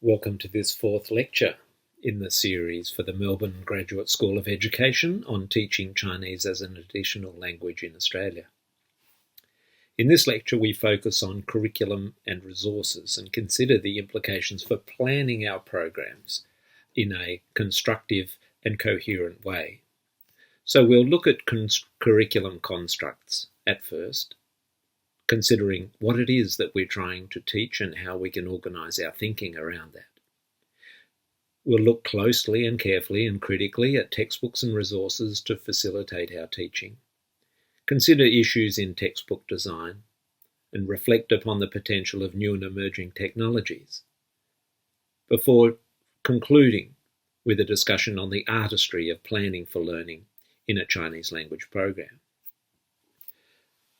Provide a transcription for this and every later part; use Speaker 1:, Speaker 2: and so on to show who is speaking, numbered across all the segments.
Speaker 1: Welcome to this fourth lecture in the series for the Melbourne Graduate School of Education on teaching Chinese as an additional language in Australia. In this lecture, we focus on curriculum and resources and consider the implications for planning our programs in a constructive and coherent way. So we'll look at curriculum constructs at first, considering what it is that we're trying to teach and how we can organise our thinking around that. We'll look closely and carefully and critically at textbooks and resources to facilitate our teaching, consider issues in textbook design, and reflect upon the potential of new and emerging technologies, before concluding with a discussion on the artistry of planning for learning in a Chinese language program.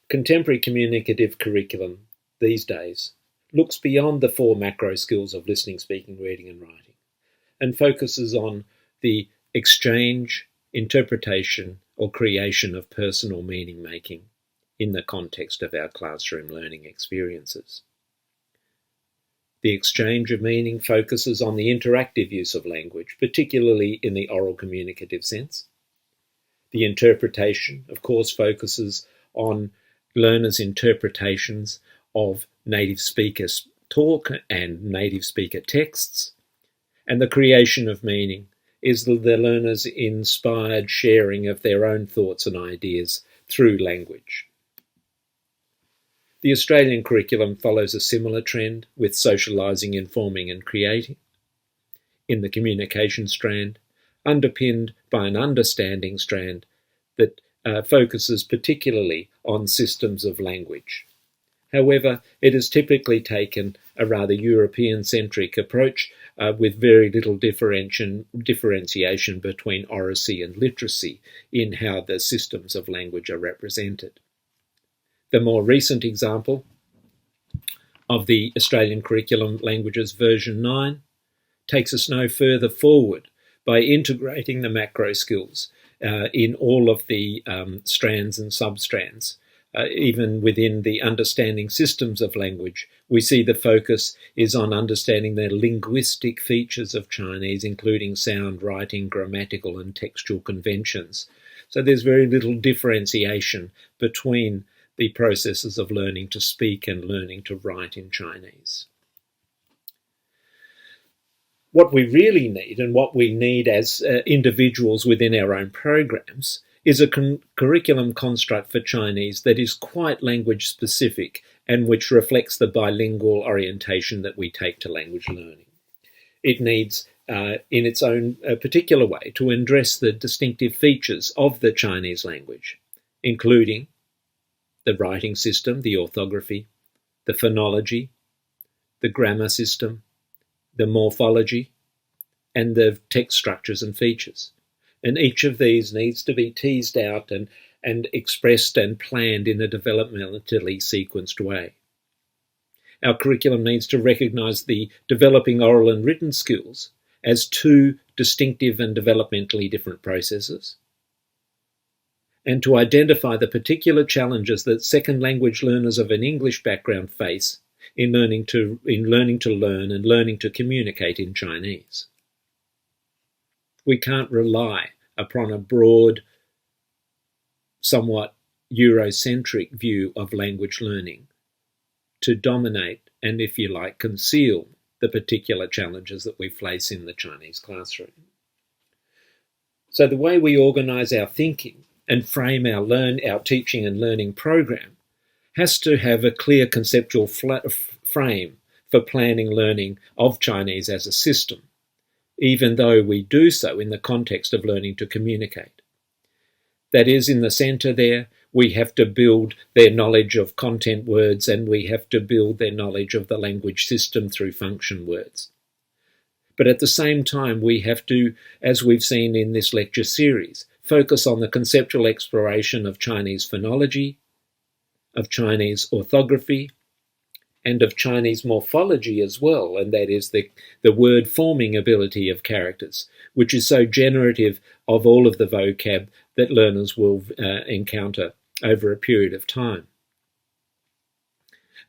Speaker 1: Contemporary communicative curriculum these days looks beyond the four macro skills of listening, speaking, reading, and writing, and focuses on the exchange, interpretation, or creation of personal meaning making in the context of our classroom learning experiences. The exchange of meaning focuses on the interactive use of language, particularly in the oral communicative sense. The interpretation, of course, focuses on learners' interpretations of native speaker talk and native speaker texts. And the creation of meaning is the learners' inspired sharing of their own thoughts and ideas through language. The Australian curriculum follows a similar trend with socialising, informing and creating in the communication strand, underpinned by an understanding strand that focuses particularly on systems of language. However, it has typically taken a rather European-centric approach with very little differentiation between oracy and literacy in how the systems of language are represented. The more recent example of the Australian Curriculum Languages version 9 takes us no further forward by integrating the macro skills in all of the strands and substrands. Even within the understanding systems of language, we see the focus is on understanding the linguistic features of Chinese, including sound, writing, grammatical and textual conventions. So there's very little differentiation between the processes of learning to speak and learning to write in Chinese. What we really need, and what we need as individuals within our own programs, is a curriculum construct for Chinese that is quite language specific and which reflects the bilingual orientation that we take to language learning. It needs, in its own particular way, to address the distinctive features of the Chinese language, including the writing system, the orthography, the phonology, the grammar system, the morphology, and the text structures and features. And each of these needs to be teased out and expressed and planned in a developmentally sequenced way. Our curriculum needs to recognise the developing oral and written skills as two distinctive and developmentally different processes, and to identify the particular challenges that second language learners of an English background face in learning to learn and learning to communicate in Chinese. We can't rely upon a broad, somewhat Eurocentric view of language learning to dominate and, if you like, conceal the particular challenges that we face in the Chinese classroom. So the way we organise our thinking and frame our teaching and learning program has to have a clear conceptual frame for planning learning of Chinese as a system, even though we do so in the context of learning to communicate. That is, in the centre there, we have to build their knowledge of content words and we have to build their knowledge of the language system through function words. But at the same time, we have to, as we've seen in this lecture series, focus on the conceptual exploration of Chinese phonology, of Chinese orthography, and of Chinese morphology as well, and that is the word forming ability of characters, which is so generative of all of the vocab that learners will encounter over a period of time.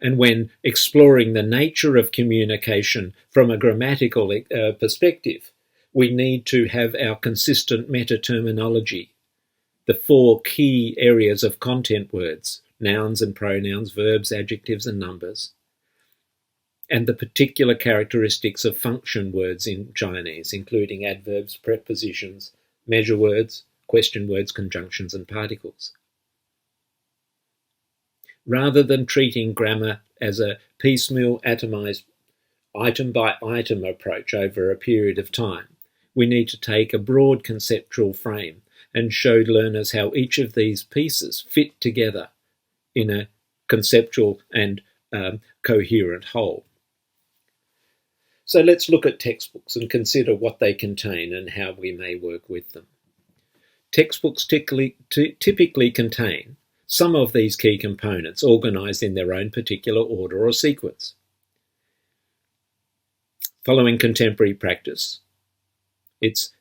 Speaker 1: And when exploring the nature of communication from a grammatical perspective, we need to have our consistent meta-terminology, the 4 key areas of content words: nouns and pronouns, verbs, adjectives, and numbers, and the particular characteristics of function words in Chinese, including adverbs, prepositions, measure words, question words, conjunctions, and particles. Rather than treating grammar as a piecemeal, atomized, item-by-item approach over a period of time, we need to take a broad conceptual frame and show learners how each of these pieces fit together in a conceptual and coherent whole. So let's look at textbooks and consider what they contain and how we may work with them. Textbooks typically contain some of these key components organised in their own particular order or sequence. Following contemporary practice, it's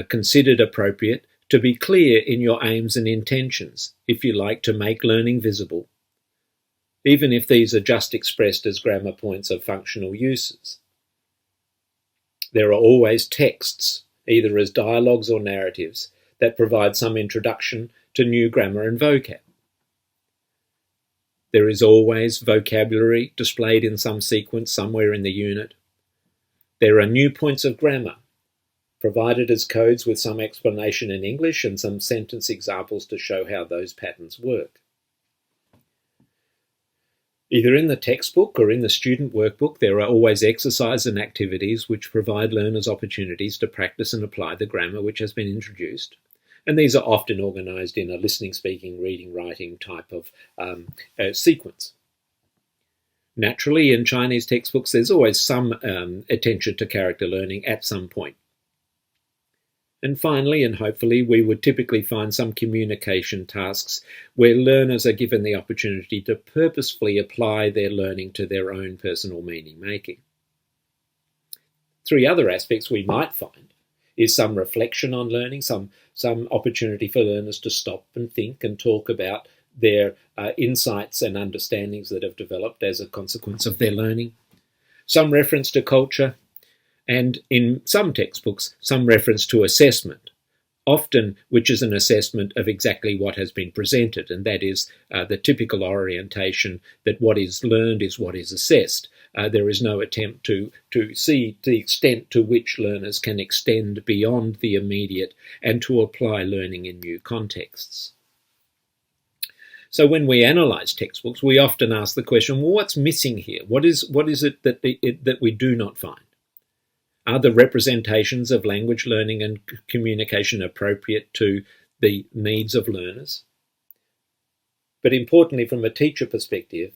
Speaker 1: considered appropriate to be clear in your aims and intentions if you like to make learning visible, even if these are just expressed as grammar points of functional uses. There are always texts, either as dialogues or narratives, that provide some introduction to new grammar and vocab. There is always vocabulary displayed in some sequence somewhere in the unit. There are new points of grammar, provided as codes with some explanation in English and some sentence examples to show how those patterns work. Either in the textbook or in the student workbook, there are always exercises and activities which provide learners opportunities to practice and apply the grammar which has been introduced. And these are often organised in a listening, speaking, reading, writing type of sequence. Naturally, in Chinese textbooks, there's always some attention to character learning at some point. And finally, and hopefully, we would typically find some communication tasks where learners are given the opportunity to purposefully apply their learning to their own personal meaning making. 3 other aspects we might find is some reflection on learning, some opportunity for learners to stop and think and talk about their insights and understandings that have developed as a consequence of their learning, some reference to culture, and in some textbooks, some reference to assessment, often which is an assessment of exactly what has been presented, and that is the typical orientation that what is learned is what is assessed. There is no attempt to see the extent to which learners can extend beyond the immediate and to apply learning in new contexts. So when we analyse textbooks, we often ask the question, well, what's missing here? What is it that we do not find? Are the representations of language learning and communication appropriate to the needs of learners? But importantly, from a teacher perspective,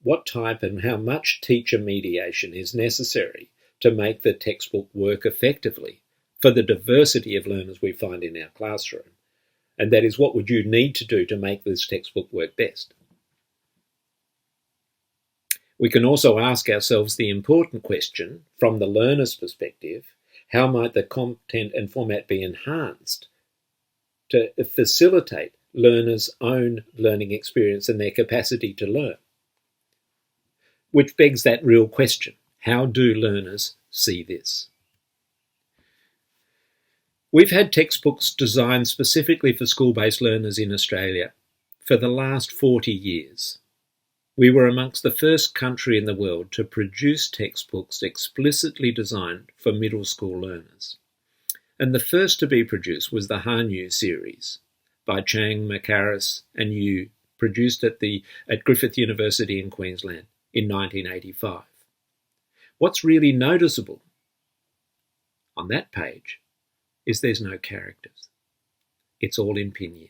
Speaker 1: what type and how much teacher mediation is necessary to make the textbook work effectively for the diversity of learners we find in our classroom? And that is, what would you need to do to make this textbook work best? We can also ask ourselves the important question, from the learner's perspective, how might the content and format be enhanced to facilitate learners' own learning experience and their capacity to learn? Which begs that real question, how do learners see this? We've had textbooks designed specifically for school-based learners in Australia for the last 40 years. We were amongst the first country in the world to produce textbooks explicitly designed for middle school learners. And the first to be produced was the Hanyu series by Chang, Mackarus and Yu, produced at Griffith University in Queensland in 1985. What's really noticeable on that page is there's no characters. It's all in pinyin.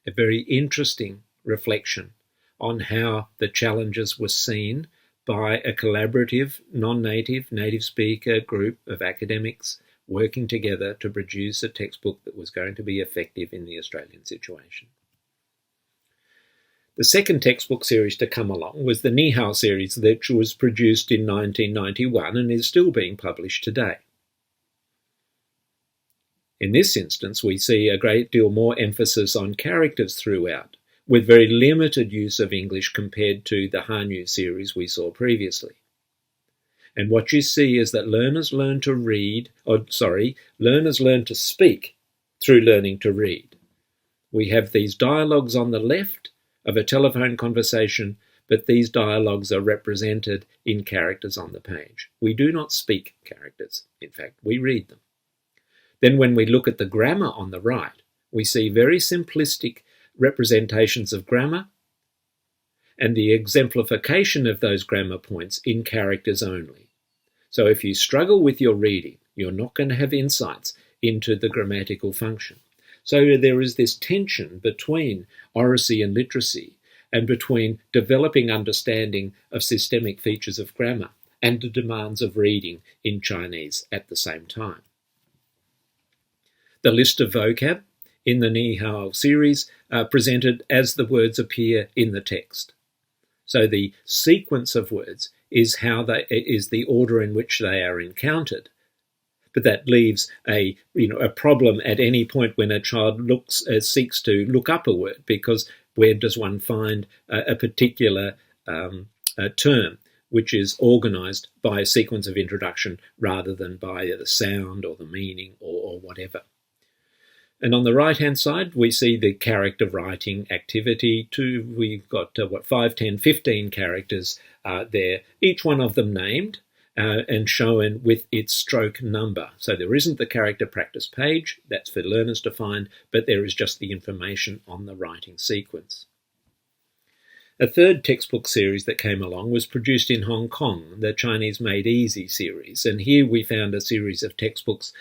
Speaker 1: A very interesting reflection on how the challenges were seen by a collaborative, non-native, native speaker group of academics working together to produce a textbook that was going to be effective in the Australian situation. The second textbook series to come along was the Nihao series, which was produced in 1991 and is still being published today. In this instance, we see a great deal more emphasis on characters throughout, with very limited use of English compared to the Hanyu series we saw previously. And what you see is that learners learn to speak through learning to read. We have these dialogues on the left of a telephone conversation, but these dialogues are represented in characters on the page. We do not speak characters. In fact, we read them. Then when we look at the grammar on the right, we see very simplistic representations of grammar and the exemplification of those grammar points in characters only. So if you struggle with your reading, you're not going to have insights into the grammatical function. So there is this tension between oracy and literacy, and between developing understanding of systemic features of grammar and the demands of reading in Chinese at the same time. The list of vocab in the Nihao series are presented as the words appear in the text. So the sequence of words is the order in which they are encountered. But that leaves a problem at any point when a child seeks to look up a word, because where does one find a particular term which is organised by a sequence of introduction rather than by the sound or the meaning or whatever. And on the right-hand side, we see the character writing activity. We've got 5, 10, 15 characters there, each one of them named and shown with its stroke number. So there isn't the character practice page, that's for learners to find, but there is just the information on the writing sequence. A third textbook series that came along was produced in Hong Kong, the Chinese Made Easy series. And here we found a series of textbooks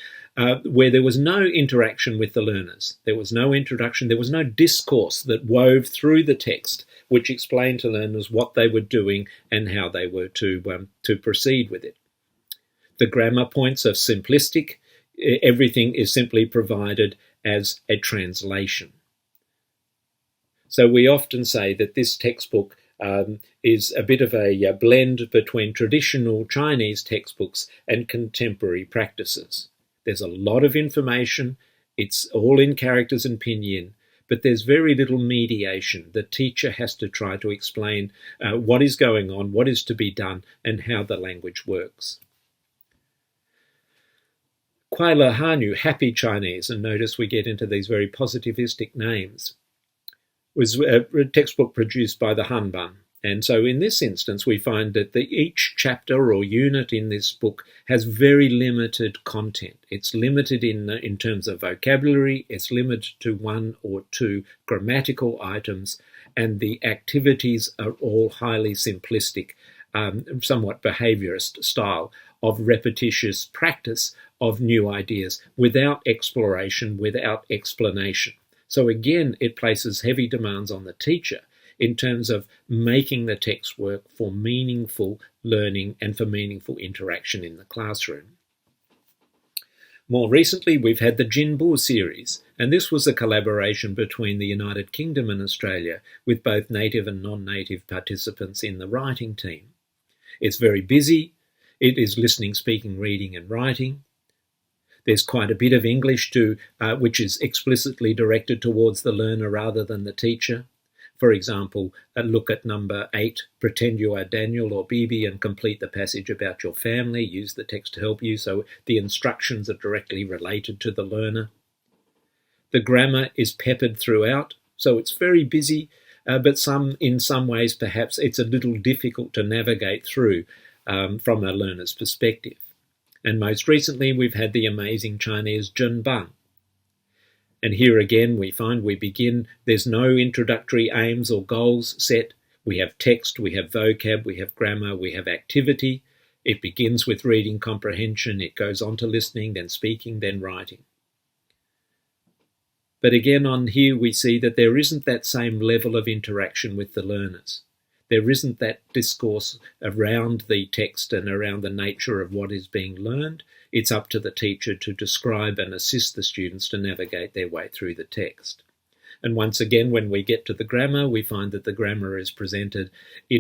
Speaker 1: where there was no interaction with the learners. There was no introduction, there was no discourse that wove through the text which explained to learners what they were doing and how they were to proceed with it. The grammar points are simplistic. Everything is simply provided as a translation. So we often say that this textbook is a bit of a blend between traditional Chinese textbooks and contemporary practices. There's a lot of information, it's all in characters and pinyin, but there's very little mediation. The teacher has to try to explain what is going on, what is to be done, and how the language works. Kuai-le Hanyu, Happy Chinese, and notice we get into these very positivistic names, was a textbook produced by the Hanban. And so in this instance, we find that each chapter or unit in this book has very limited content. It's limited in terms of vocabulary, it's limited to 1 or 2 grammatical items, and the activities are all highly simplistic, somewhat behaviorist style of repetitious practice of new ideas without exploration, without explanation. So again, it places heavy demands on the teacher in terms of making the text work for meaningful learning and for meaningful interaction in the classroom. More recently, we've had the Jinbu series, and this was a collaboration between the United Kingdom and Australia with both native and non-native participants in the writing team. It's very busy. It is listening, speaking, reading and writing. There's quite a bit of English which is explicitly directed towards the learner rather than the teacher. For example, look at number 8, pretend you are Daniel or Bibi and complete the passage about your family. Use the text to help you, so the instructions are directly related to the learner. The grammar is peppered throughout, so it's very busy, but in some ways perhaps it's a little difficult to navigate through from a learner's perspective. And most recently we've had the amazing Chinese Zhenbang. And here again we begin, there's no introductory aims or goals set. We have text, we have vocab, we have grammar, we have activity. It begins with reading comprehension, it goes on to listening, then speaking, then writing. But again on here we see that there isn't that same level of interaction with the learners. There isn't that discourse around the text and around the nature of what is being learned. It's up to the teacher to describe and assist the students to navigate their way through the text. And once again, when we get to the grammar, we find that the grammar is presented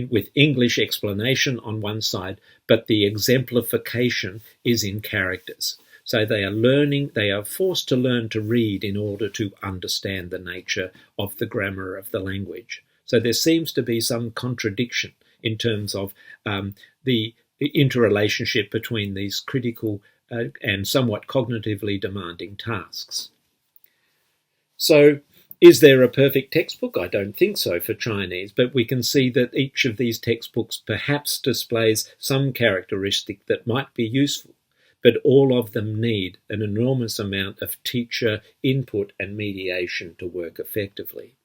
Speaker 1: with English explanation on one side, but the exemplification is in characters. So they are forced to learn to read in order to understand the nature of the grammar of the language. So there seems to be some contradiction in terms of the interrelationship between these critical and somewhat cognitively demanding tasks. So, is there a perfect textbook? I don't think so for Chinese, but we can see that each of these textbooks perhaps displays some characteristic that might be useful, but all of them need an enormous amount of teacher input and mediation to work effectively.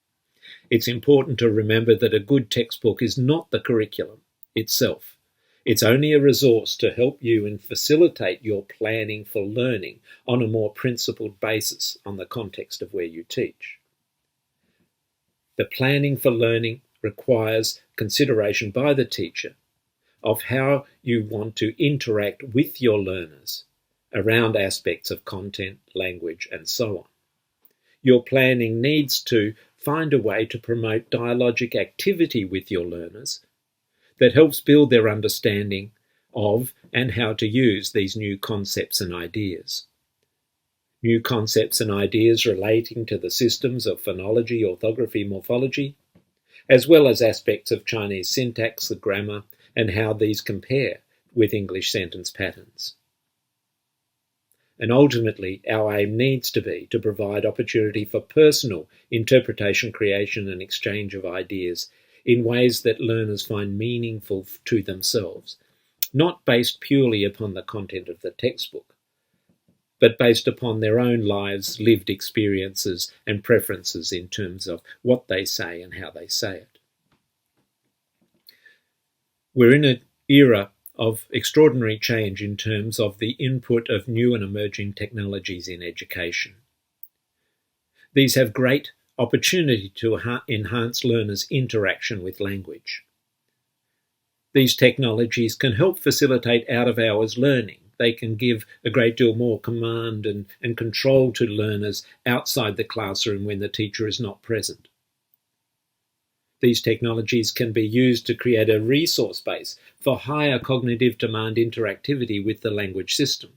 Speaker 1: It's important to remember that a good textbook is not the curriculum itself. It's only a resource to help you and facilitate your planning for learning on a more principled basis on the context of where you teach. The planning for learning requires consideration by the teacher of how you want to interact with your learners around aspects of content, language, and so on. Your planning needs to find a way to promote dialogic activity with your learners that helps build their understanding of and how to use these new concepts and ideas. New concepts and ideas relating to the systems of phonology, orthography, morphology, as well as aspects of Chinese syntax, the grammar, and how these compare with English sentence patterns. And ultimately, our aim needs to be to provide opportunity for personal interpretation, creation, and exchange of ideas in ways that learners find meaningful to themselves, not based purely upon the content of the textbook, but based upon their own lives, lived experiences, and preferences in terms of what they say and how they say it. We're in an era of extraordinary change in terms of the input of new and emerging technologies in education. These have great opportunity to enhance learners' interaction with language. These technologies can help facilitate out-of-hours learning. They can give a great deal more command and control to learners outside the classroom when the teacher is not present. These technologies can be used to create a resource base for higher cognitive demand interactivity with the language system,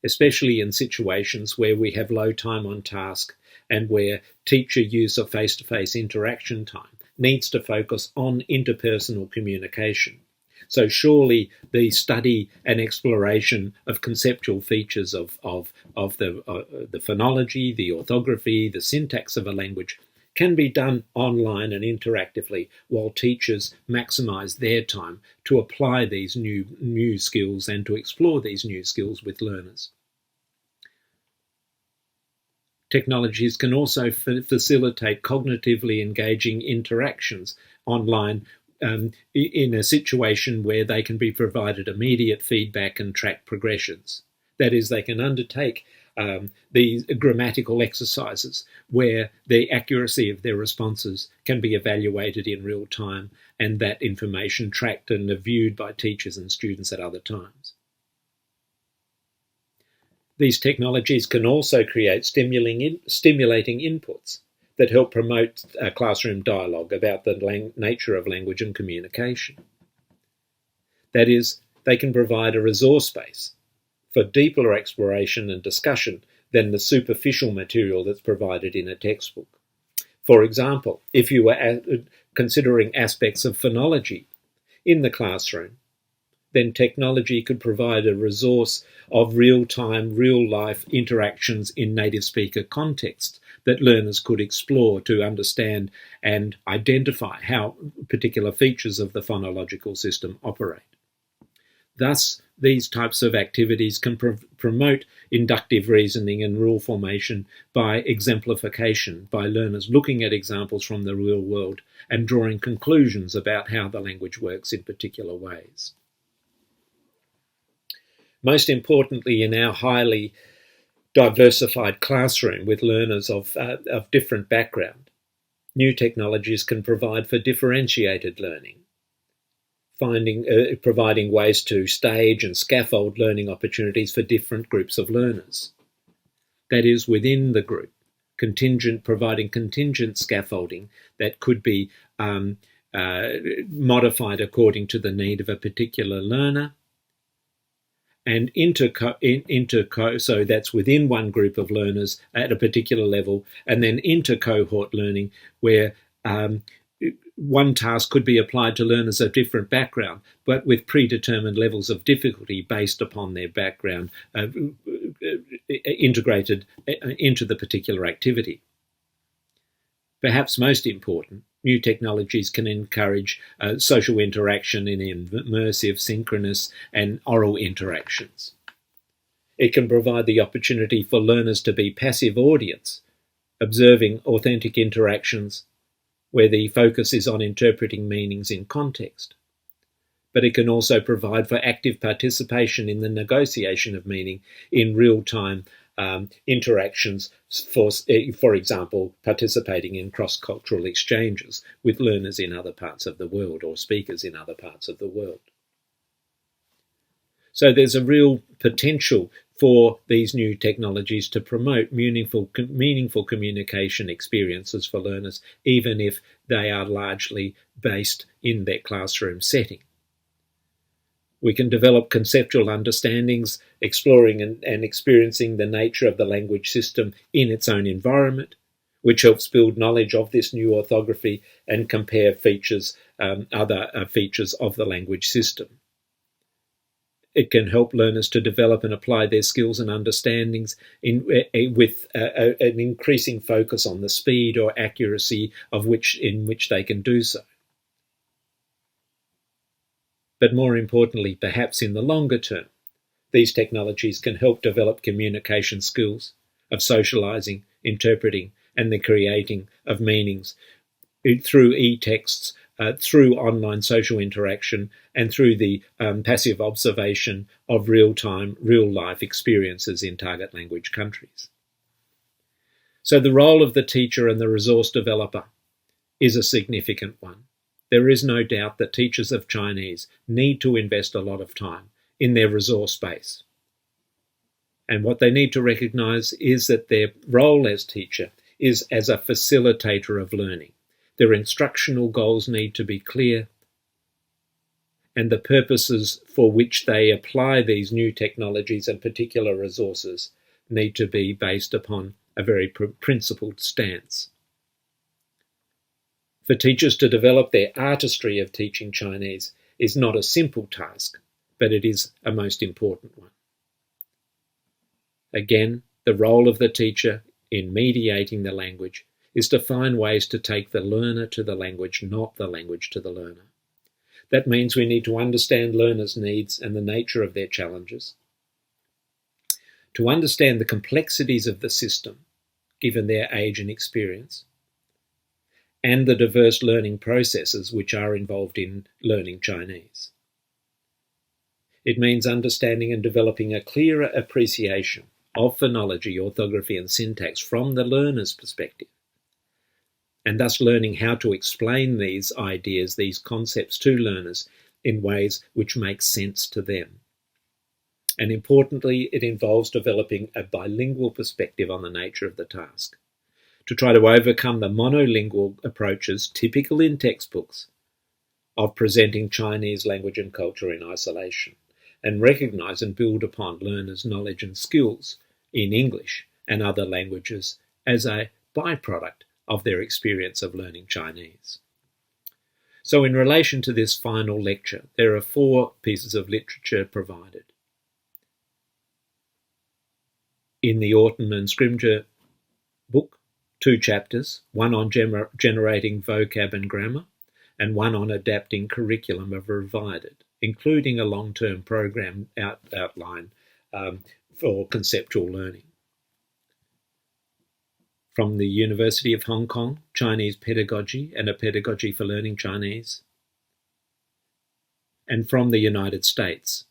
Speaker 1: especially in situations where we have low time on task and where teacher use of face-to-face interaction time needs to focus on interpersonal communication. So surely the study and exploration of conceptual features of the phonology, the orthography, the syntax of a language can be done online and interactively while teachers maximize their time to apply these new skills and to explore these new skills with learners. Technologies can also facilitate cognitively engaging interactions online in a situation where they can be provided immediate feedback and track progressions. That is, they can undertake these grammatical exercises where the accuracy of their responses can be evaluated in real time and that information tracked and viewed by teachers and students at other times. These technologies can also create stimulating inputs that help promote classroom dialogue about the nature of language and communication. That is, they can provide a resource base for deeper exploration and discussion than the superficial material that's provided in a textbook. For example, if you were considering aspects of phonology in the classroom, then technology could provide a resource of real-time, real-life interactions in native speaker contexts that learners could explore to understand and identify how particular features of the phonological system operate. Thus, these types of activities can promote inductive reasoning and rule formation by exemplification, by learners looking at examples from the real world and drawing conclusions about how the language works in particular ways. Most importantly, in our highly diversified classroom with learners of different background, new technologies can provide for differentiated learning, providing ways to stage and scaffold learning opportunities for different groups of learners. That is, within the group, providing contingent scaffolding that could be modified according to the need of a particular learner, and so that's within one group of learners at a particular level, and then inter-cohort learning, where one task could be applied to learners of different background, but with predetermined levels of difficulty based upon their background, integrated into the particular activity. Perhaps most important, new technologies can encourage social interaction in immersive, synchronous, and oral interactions. It can provide the opportunity for learners to be passive audience, observing authentic interactions where the focus is on interpreting meanings in context. But it can also provide for active participation in the negotiation of meaning in real-time interactions, for example, participating in cross-cultural exchanges with learners in other parts of the world or speakers in other parts of the world. So there's a real potential for these new technologies to promote meaningful communication experiences for learners, even if they are largely based in their classroom setting. We can develop conceptual understandings, exploring and experiencing the nature of the language system in its own environment, which helps build knowledge of this new orthography and compare other features of the language system. It can help learners to develop and apply their skills and understandings with an increasing focus on the speed or accuracy in which they can do so. But more importantly, perhaps in the longer term, these technologies can help develop communication skills of socializing, interpreting, and the creating of meanings through e-texts, through online social interaction, and through the passive observation of real-time, real-life experiences in target language countries. So the role of the teacher and the resource developer is a significant one. There is no doubt that teachers of Chinese need to invest a lot of time in their resource base. And what they need to recognize is that their role as teacher is as a facilitator of learning. Their instructional goals need to be clear, and the purposes for which they apply these new technologies and particular resources need to be based upon a very principled stance. For teachers to develop their artistry of teaching Chinese is not a simple task, but it is a most important one. Again, the role of the teacher in mediating the language is to find ways to take the learner to the language, not the language to the learner. That means we need to understand learners' needs and the nature of their challenges, to understand the complexities of the system, given their age and experience, and the diverse learning processes which are involved in learning Chinese. It means understanding and developing a clearer appreciation of phonology, orthography, and syntax from the learner's perspective, and thus learning how to explain these ideas, these concepts to learners in ways which make sense to them. And importantly, it involves developing a bilingual perspective on the nature of the task, to try to overcome the monolingual approaches typical in textbooks of presenting Chinese language and culture in isolation, and recognise and build upon learners' knowledge and skills in English and other languages as a byproduct of their experience of learning Chinese. So in relation to this final lecture, there are 4 pieces of literature provided. In the Orton and Scrimger book, 2 chapters, one on generating vocab and grammar, and one on adapting curriculum are provided, including a long-term program outline for conceptual learning. From the University of Hong Kong, Chinese Pedagogy and a Pedagogy for Learning Chinese. And from the United States,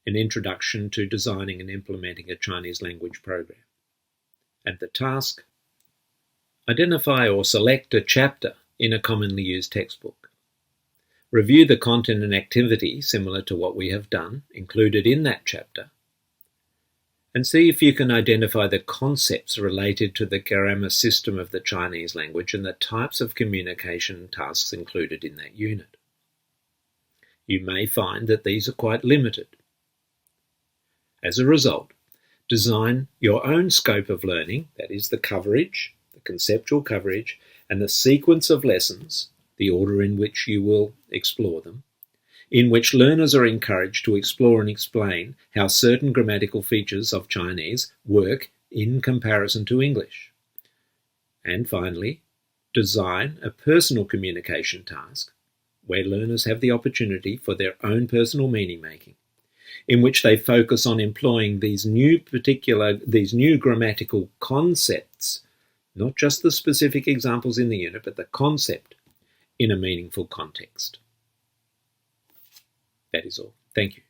Speaker 1: an Introduction to Designing and Implementing a Chinese Language Program. And the task: identify or select a chapter in a commonly used textbook. Review the content and activity, similar to what we have done, included in that chapter, and see if you can identify the concepts related to the grammar system of the Chinese language and the types of communication tasks included in that unit. You may find that these are quite limited. As a result, design your own scope of learning, that is the coverage, the conceptual coverage, and the sequence of lessons, the order in which you will explore them, in which learners are encouraged to explore and explain how certain grammatical features of Chinese work in comparison to English. And finally, design a personal communication task where learners have the opportunity for their own personal meaning making, in which they focus on employing these new grammatical concepts, not just the specific examples in the unit, but the concept in a meaningful context. That is all. Thank you.